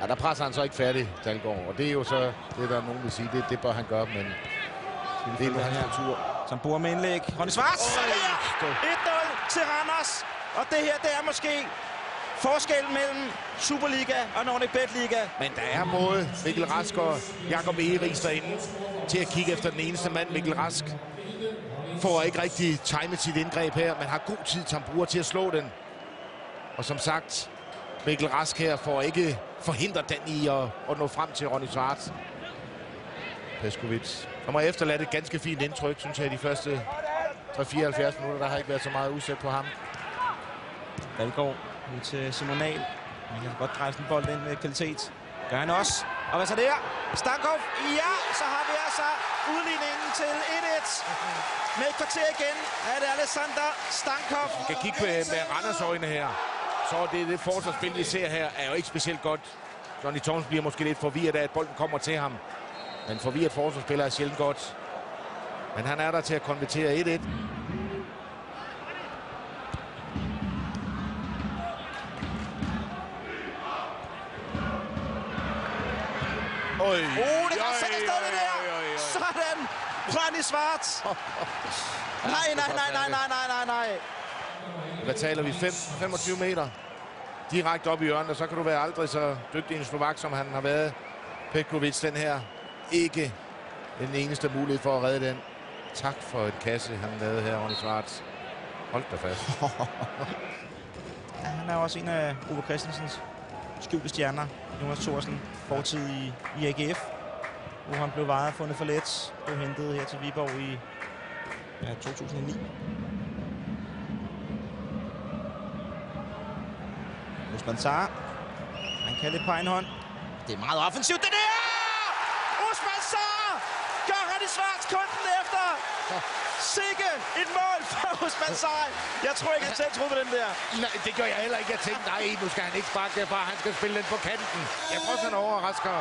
Ja, der presser han så ikke færdig, Dalgaard. Og det er jo så det, der nogen vil sige, det bør han gøre, men det er nu hans tur. Som bor med indlæg. Ronny Schwartz! 1-0 til Randers. Og det her, det er måske forskellen mellem Superliga og Nordic Bet Liga. Men der er måde Mikkel Rask og Jakob Egeris derinde til at kigge efter den eneste mand. Mikkel Rask får ikke rigtig timet sit indgreb her, men har god tid, som bruger til at slå den. Og som sagt, Mikkel Rask her får ikke forhindret den i at nå frem til Ronny Schwartz. Peskovic kommer efterladt et ganske fint indtryk, synes jeg, de første 3-74 minutter. Der har ikke været så meget udsat på ham. Dalgaard ud til Simon Nahl. Han kan godt dreje sådan en bold ind med kvalitet. Gør han også. Og hvad så der? Stankov. Ja, så har vi altså udligningen til 1-1. Med et kvarter igen er det Alexander Stankov. Vi kan kigge med Randers øjne her. Så det forsvarsspil, vi ser her, er jo ikke specielt godt. Johnny Torms bliver måske lidt forvirret af, at bolden kommer til ham. Men forvirret forsvarsspiller er sjældent godt. Men han er der til at konvertere 1-1. Det kan sætte afsted det der. Sådan. Ronny Schwartz. Nej. Hvad taler vi? 25 meter. Direkte op i hjørnet, og så kan du være aldrig så dygtig en slovak, som han har været. Pekovic, den her. Ikke den eneste mulighed for at redde den. Tak for et kasse, han lavede her, Ronny Schwartz. Hold da fast. Ja, han er også en af Ove Christensens skjulte stjerner. Jonas Thorsen, fortid i AGF, hvor han blev vejet fundet for let. Blev hentet her til Viborg i 2009. Osman Sarr. Han kan lidt på egen hånd. Det er meget offensivt, det der! Osman Sarr gør Ronny Schwartz kunden efter. Sikke et mål for Osman Sarr. Jeg tror ikke, han selv troede på den der. Nej, det gør jeg heller ikke. Jeg tænkte, nej, nu skal han ikke sparke derfra. Han skal spille den på kanten. Jeg tror, han overrasker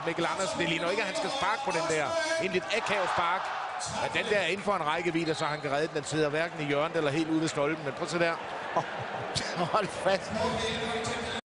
Mikkel Andersen. Det ligner ikke, at han skal sparke på den der. En lidt akavet spark. Ja, den der er inden for en rækkevidde, så han kan redde den. Den sidder hverken i hjørnet eller helt ude ved stolpen. Men prøv at se der. Hold fast.